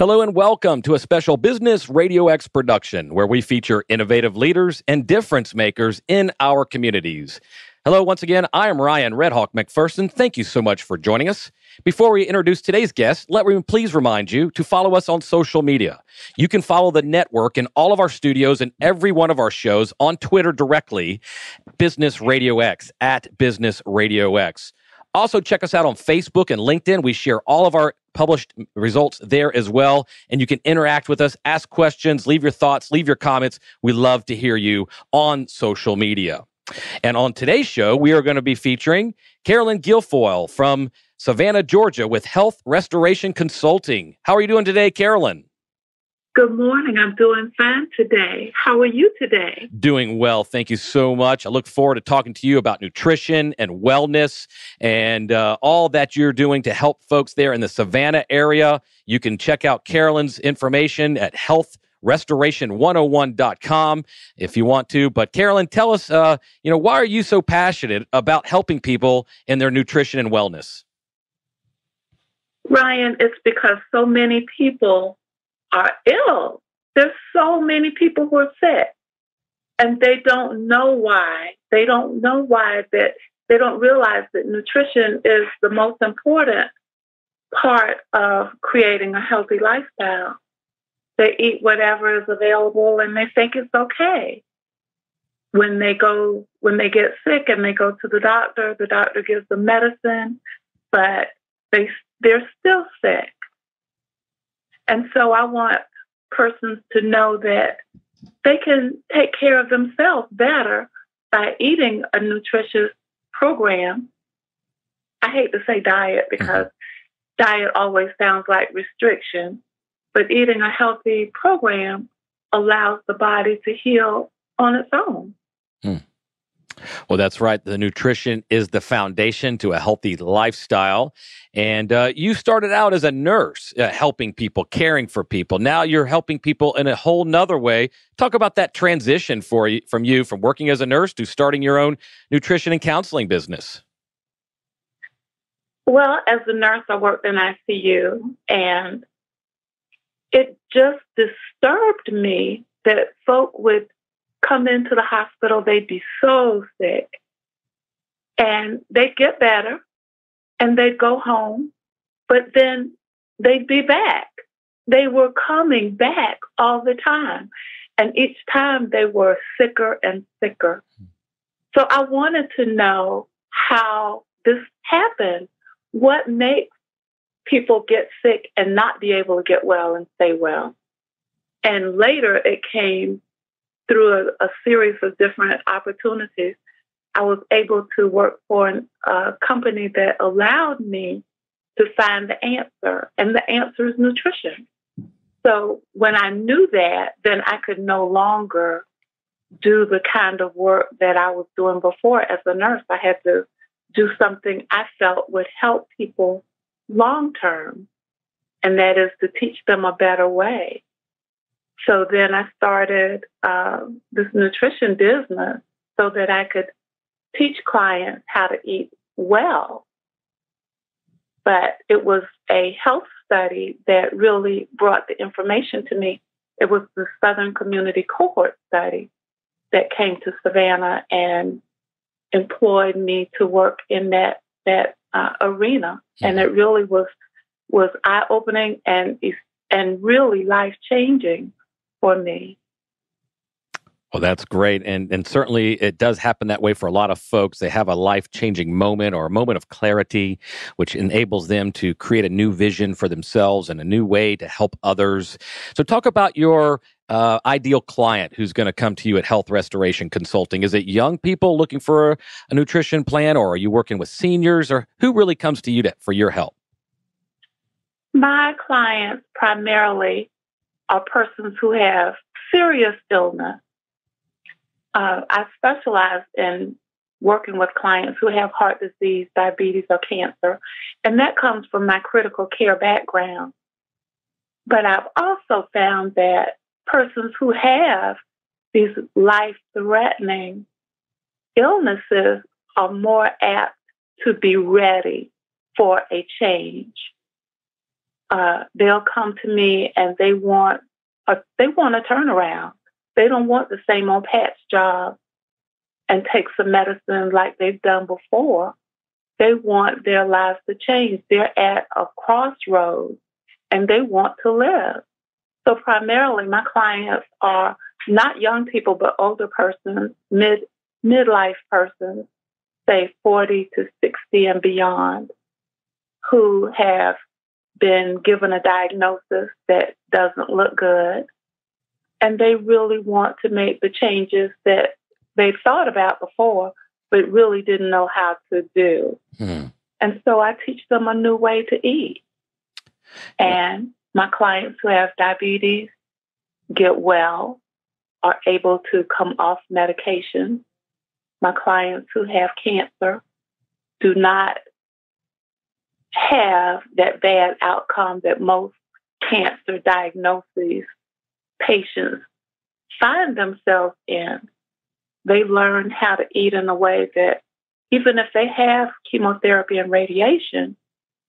Hello and welcome to a special Business Radio X production where we feature innovative leaders and difference makers in our communities. Hello, once again, I am Ryan Redhawk McPherson. Thank you so much for joining us. Before we introduce today's guest, let me please remind you to follow us on social media. You can follow the network in all of our studios and every one of our shows on Twitter directly, Business Radio X, at Business Radio X. Also, check us out on Facebook and LinkedIn. We share all of our published results there as well. And you can interact with us, ask questions, leave your thoughts, leave your comments. We love to hear you on social media. And on today's show, we are going to be featuring Carolyn Guilford from Savannah, Georgia, with Health Restoration Consulting. How are you doing today, Carolyn? Good morning. I'm doing fine today. How are you today? Doing well. Thank you so much. I look forward to talking to you about nutrition and wellness and all that you're doing to help folks there in the Savannah area. You can check out Carolyn's information at healthrestoration101.com if you want to. But Carolyn, tell us, why are you so passionate about helping people in their nutrition and wellness? Ryan, it's because so many people are ill. There's so many people who are sick, and they don't know why. They don't know why. That they don't realize that nutrition is the most important part of creating a healthy lifestyle. They eat whatever is available, and they think it's okay. When they get sick and they go to the doctor gives them medicine, but they're still sick. And so I want persons to know that they can take care of themselves better by eating a nutritious program. I hate to say diet because diet always sounds like restriction, but eating a healthy program allows the body to heal on its own. Well, that's right. The nutrition is the foundation to a healthy lifestyle. And you started out as a nurse, helping people, caring for people. Now you're helping people in a whole nother way. Talk about that transition from working as a nurse to starting your own nutrition and counseling business. Well, as a nurse, I worked in ICU, and it just disturbed me that folk would come into the hospital, they'd be so sick, and they'd get better, and they'd go home, but then they'd be back. They were coming back all the time, and each time they were sicker and sicker. So I wanted to know how this happened. What makes people get sick and not be able to get well and stay well? And later it came through a series of different opportunities. I was able to work for a company that allowed me to find the answer, and the answer is nutrition. So when I knew that, then I could no longer do the kind of work that I was doing before as a nurse. I had to do something I felt would help people long term, and that is to teach them a better way. So then I started this nutrition business so that I could teach clients how to eat well. But it was a health study that really brought the information to me. It was the Southern Community Cohort Study that came to Savannah and employed me to work in that arena. And it really was eye-opening and really life-changing for me. Well, that's great. And certainly it does happen that way for a lot of folks. They have a life-changing moment or a moment of clarity, which enables them to create a new vision for themselves and a new way to help others. So talk about your ideal client who's going to come to you at Health Restoration Consulting. Is it young people looking for a nutrition plan, or are you working with seniors, or who really comes to you for your help? My clients primarily are persons who have serious illness. I specialize in working with clients who have heart disease, diabetes, or cancer, and that comes from my critical care background. But I've also found that persons who have these life-threatening illnesses are more apt to be ready for a change. they'll come to me and they want a turnaround. They don't want the same old patch job and take some medicine like they've done before. They want their lives to change. They're at a crossroads and they want to live. So primarily my clients are not young people, but older persons, midlife persons, say 40 to 60 and beyond, who have been given a diagnosis that doesn't look good. And they really want to make the changes that they've thought about before, but really didn't know how to do. And so I teach them a new way to eat. And my clients who have diabetes get well, are able to come off medication. My clients who have cancer do not have that bad outcome that most cancer diagnoses patients find themselves in. They learn how to eat in a way that even if they have chemotherapy and radiation,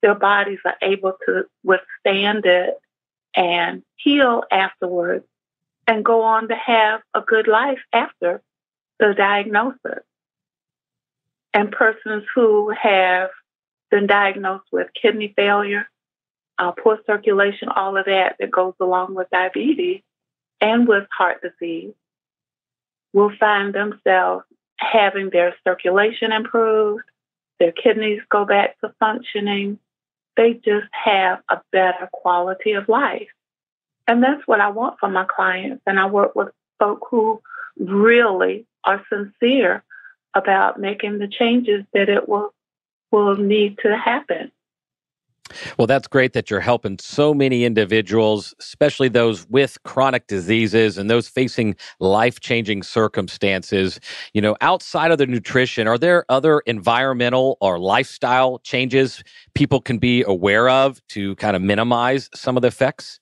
their bodies are able to withstand it and heal afterwards and go on to have a good life after the diagnosis. And persons who have been diagnosed with kidney failure, poor circulation, all of that goes along with diabetes and with heart disease, will find themselves having their circulation improved, their kidneys go back to functioning. They just have a better quality of life. And that's what I want from my clients. And I work with folk who really are sincere about making the changes that it will need to happen. Well, that's great that you're helping so many individuals, especially those with chronic diseases and those facing life-changing circumstances. You know, outside of the nutrition, are there other environmental or lifestyle changes people can be aware of to kind of minimize some of the effects?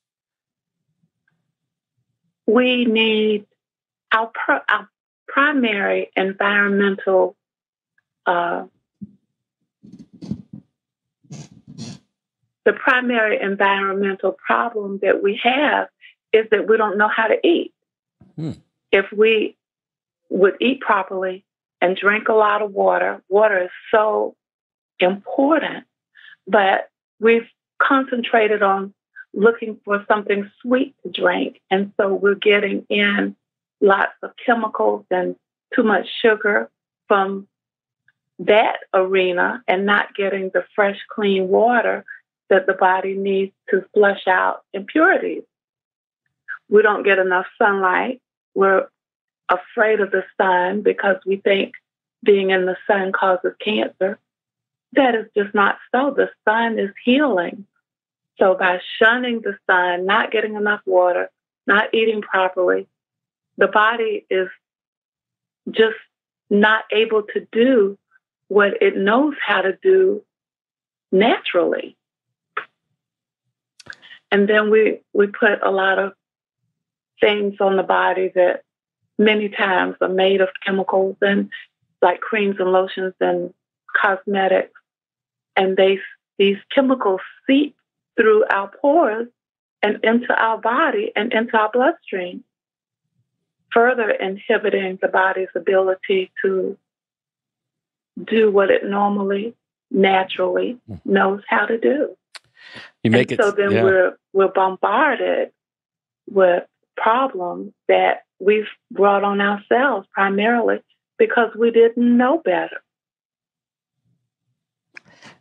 We need our primary environmental the primary environmental problem that we have is that we don't know how to eat. If we would eat properly and drink a lot of water, water is so important, but we've concentrated on looking for something sweet to drink. And so we're getting in lots of chemicals and too much sugar from that arena and not getting the fresh, clean water that the body needs to flush out impurities. We don't get enough sunlight. We're afraid of the sun because we think being in the sun causes cancer. That is just not so. The sun is healing. So by shunning the sun, not getting enough water, not eating properly, the body is just not able to do what it knows how to do naturally. And then we put a lot of things on the body that many times are made of chemicals and like creams and lotions and cosmetics. And these chemicals seep through our pores and into our body and into our bloodstream, further inhibiting the body's ability to do what it normally, naturally knows how to do. We're bombarded with problems that we've brought on ourselves primarily because we didn't know better.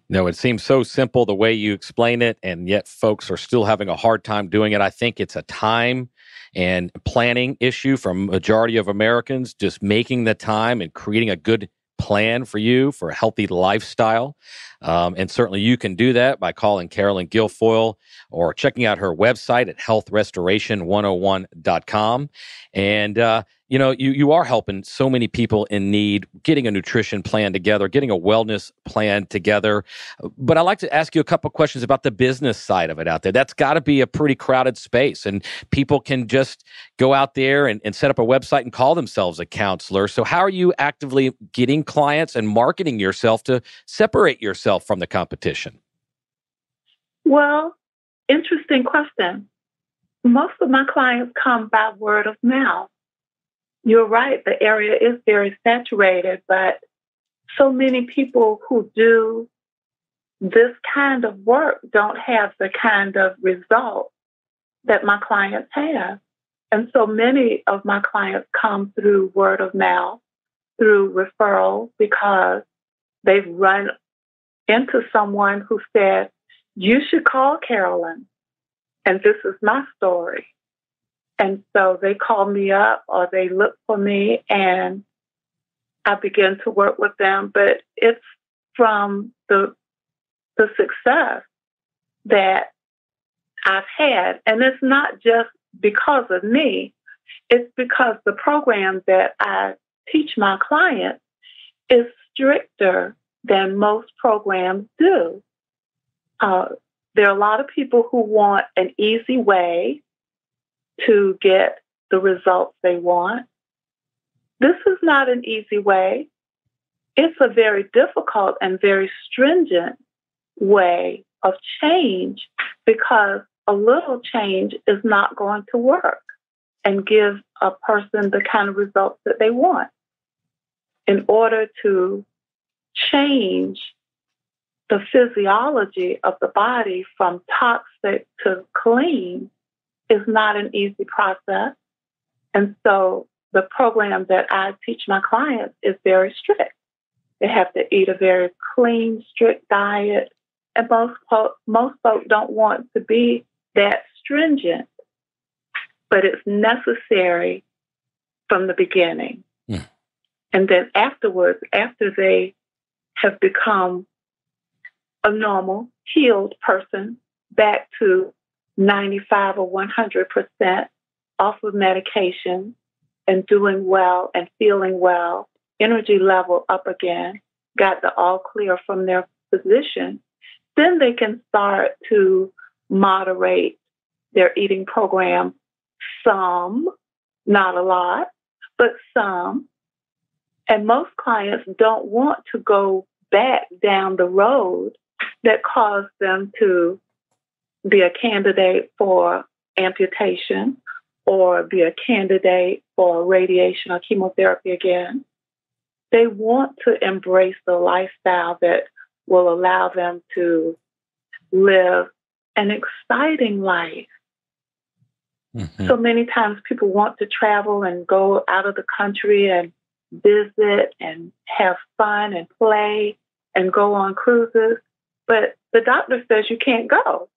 No, it seems so simple the way you explain it, and yet folks are still having a hard time doing it. I think it's a time and planning issue for a majority of Americans, just making the time and creating a good plan for you for a healthy lifestyle. And certainly you can do that by calling Carolyn Guilfoyle or checking out her website at healthrestoration101.com. And, you are helping so many people in need, getting a nutrition plan together, getting a wellness plan together. But I'd like to ask you a couple questions about the business side of it out there. That's got to be a pretty crowded space, and people can just go out there and set up a website and call themselves a counselor. So how are you actively getting clients and marketing yourself to separate yourself from the competition? Well, interesting question. Most of my clients come by word of mouth. You're right, the area is very saturated, but so many people who do this kind of work don't have the kind of results that my clients have. And so many of my clients come through word of mouth, through referral, because they've run into someone who said, you should call Carolyn, and this is my story. And so they call me up or they look for me and I begin to work with them. But it's from the success that I've had. And it's not just because of me. It's because the program that I teach my clients is stricter than most programs do. There are a lot of people who want an easy way to get the results they want. This is not an easy way. It's a very difficult and very stringent way of change, because a little change is not going to work and give a person the kind of results that they want. In order to change the physiology of the body from toxic to clean is not an easy process. And so the program that I teach my clients is very strict. They have to eat a very clean, strict diet. And most folks don't want to be that stringent, but it's necessary from the beginning. Yeah. And then afterwards, after they have become a normal, healed person, back to 95 or 100% off of medication and doing well and feeling well, energy level up again, got the all clear from their physician, then they can start to moderate their eating program some, not a lot, but some. And most clients don't want to go back down the road that caused them to be a candidate for amputation or be a candidate for radiation or chemotherapy again. They want to embrace the lifestyle that will allow them to live an exciting life. Mm-hmm. So many times people want to travel and go out of the country and visit and have fun and play and go on cruises, but the doctor says you can't go.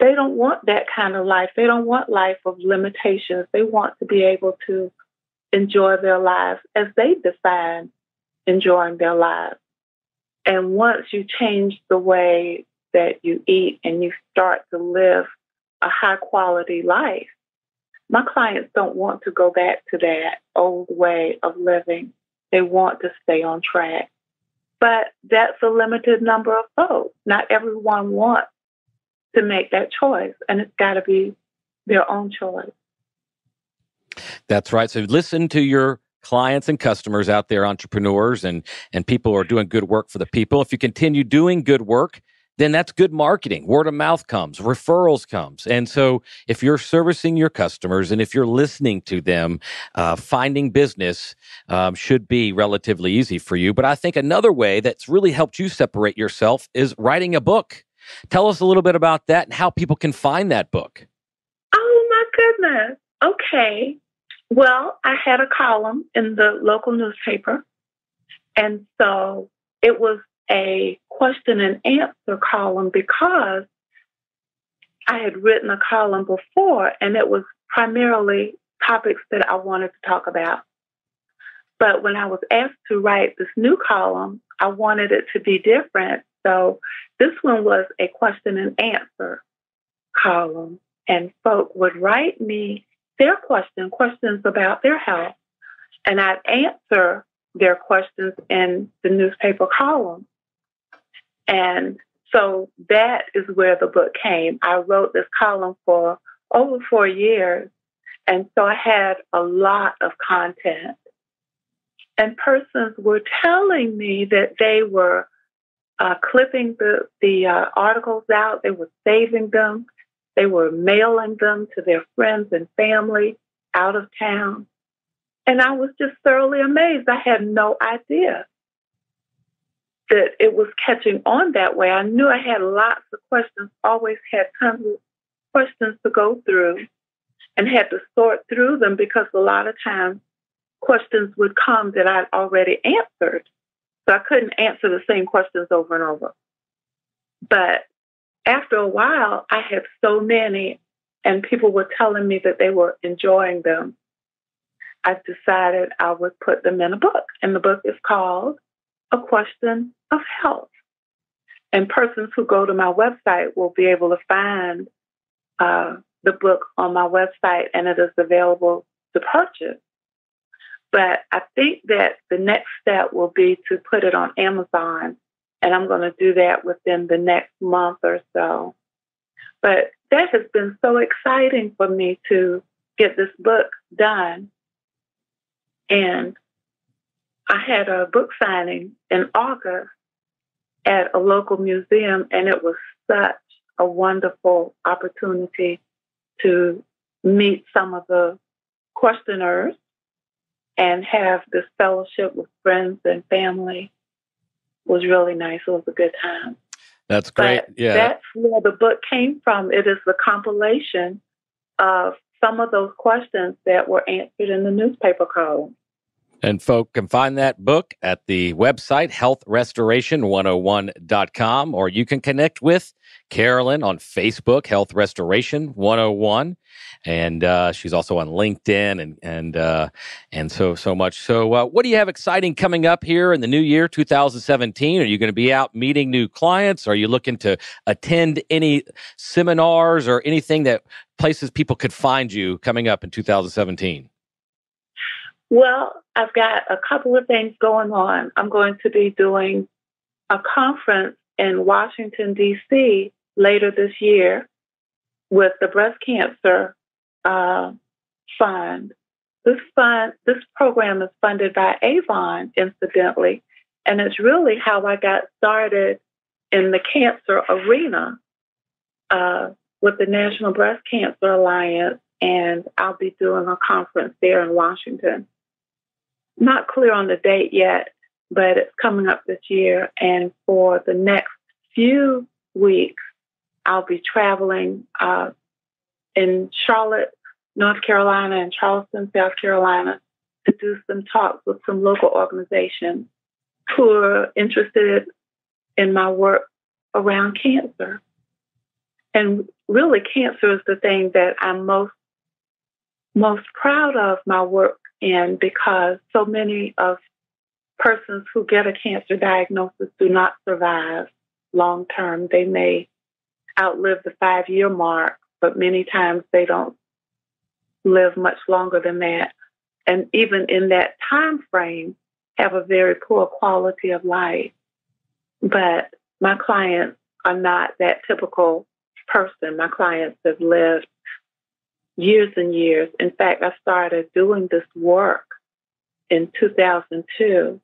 They don't want that kind of life. They don't want life of limitations. They want to be able to enjoy their lives as they define enjoying their lives. And once you change the way that you eat and you start to live a high quality life, my clients don't want to go back to that old way of living. They want to stay on track. But that's a limited number of folks. Not everyone wants to make that choice, and it's got to be their own choice. That's right. So listen to your clients and customers out there, entrepreneurs and people who are doing good work for the people. If you continue doing good work, then that's good marketing. Word of mouth comes, referrals comes. And so if you're servicing your customers and if you're listening to them, finding business should be relatively easy for you. But I think another way that's really helped you separate yourself is writing a book. Tell us a little bit about that and how people can find that book. Oh, my goodness. Okay. Well, I had a column in the local newspaper. And so it was a question and answer column because I had written a column before and it was primarily topics that I wanted to talk about. But when I was asked to write this new column, I wanted it to be different. So this one was a question and answer column, and folk would write me their questions about their health, and I'd answer their questions in the newspaper column. And so that is where the book came. I wrote this column for over 4 years, and so I had a lot of content. And persons were telling me that they were clipping the articles out. They were saving them. They were mailing them to their friends and family out of town. And I was just thoroughly amazed. I had no idea that it was catching on that way. I knew I had lots of questions, always had tons of questions to go through, and had to sort through them because a lot of times questions would come that I'd already answered. So I couldn't answer the same questions over and over. But after a while, I had so many, and people were telling me that they were enjoying them. I decided I would put them in a book, and the book is called A Question of Health. And persons who go to my website will be able to find the book on my website, and it is available to purchase. But I think that the next step will be to put it on Amazon, and I'm going to do that within the next month or so. But that has been so exciting for me to get this book done. And I had a book signing in August at a local museum, and it was such a wonderful opportunity to meet some of the questioners and have this fellowship with friends and family. Was really nice. It was a good time. That's great. But yeah. That's where the book came from. It is the compilation of some of those questions that were answered in the newspaper code. And folk can find that book at the website, healthrestoration101.com, or you can connect with Carolyn on Facebook, Health Restoration 101. And she's also on LinkedIn and so much. So what do you have exciting coming up here in the new year, 2017? Are you going to be out meeting new clients? Are you looking to attend any seminars or anything that places people could find you coming up in 2017? Well, I've got a couple of things going on. I'm going to be doing a conference in Washington, D.C. later this year with the Breast Cancer Fund. This program is funded by Avon, incidentally, and it's really how I got started in the cancer arena with the National Breast Cancer Alliance, and I'll be doing a conference there in Washington. Not clear on the date yet, but it's coming up this year. And for the next few weeks, I'll be traveling in Charlotte, North Carolina, and Charleston, South Carolina, to do some talks with some local organizations who are interested in my work around cancer. And really, cancer is the thing that I'm most proud of my work in, because so many of persons who get a cancer diagnosis do not survive long term. They may outlive the 5-year mark, but many times they don't live much longer than that. And even in that time frame, have a very poor quality of life. But my clients are not that typical person. My clients have lived years and years. In fact, I started doing this work in 2002,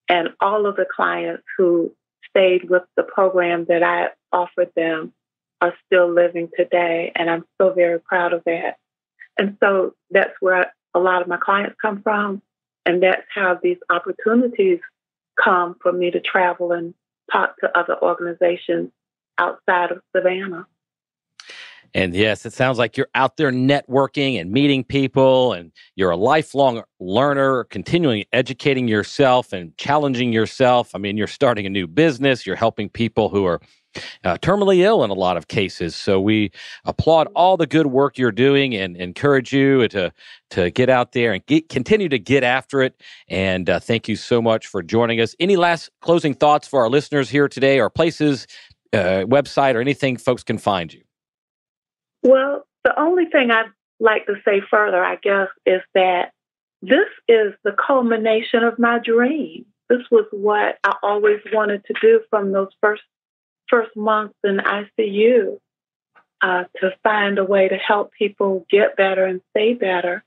and all of the clients who stayed with the program that I offered them are still living today, and I'm so very proud of that. And so that's where a lot of my clients come from, and that's how these opportunities come for me to travel and talk to other organizations outside of Savannah. And yes, it sounds like you're out there networking and meeting people, and you're a lifelong learner, continually educating yourself and challenging yourself. I mean, you're starting a new business. You're helping people who are terminally ill in a lot of cases. So we applaud all the good work you're doing and encourage you to get out there and continue to get after it. And thank you so much for joining us. Any last closing thoughts for our listeners here today, or places, website, or anything folks can find you? Well, the only thing I'd like to say further, I guess, is that this is the culmination of my dream. This was what I always wanted to do from those first months in ICU, to find a way to help people get better and stay better.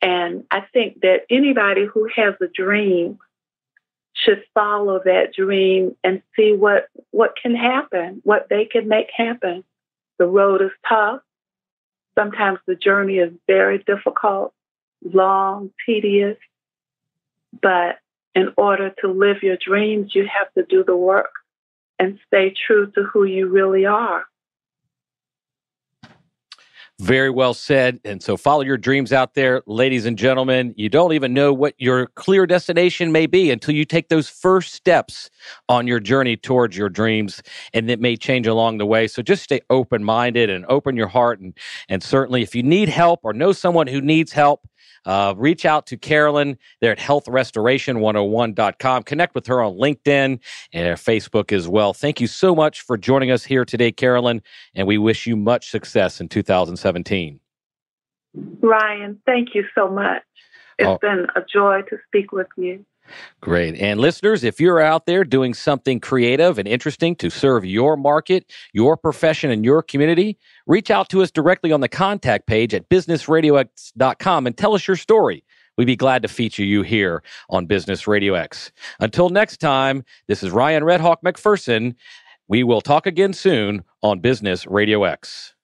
And I think that anybody who has a dream should follow that dream and see what can happen, what they can make happen. The road is tough. Sometimes the journey is very difficult, long, tedious. But in order to live your dreams, you have to do the work and stay true to who you really are. Very well said. And so follow your dreams out there, ladies and gentlemen. You don't even know what your clear destination may be until you take those first steps on your journey towards your dreams, and it may change along the way. So just stay open-minded and open your heart. And certainly if you need help or know someone who needs help, reach out to Carolyn there at healthrestoration101.com. Connect with her on LinkedIn and Facebook as well. Thank you so much for joining us here today, Carolyn, and we wish you much success in 2017. Ryan, thank you so much. It's been a joy to speak with you. Great. And listeners, if you're out there doing something creative and interesting to serve your market, your profession, and your community, reach out to us directly on the contact page at businessradiox.com and tell us your story. We'd be glad to feature you here on Business Radio X. Until next time, this is Ryan Red Hawk McPherson. We will talk again soon on Business Radio X.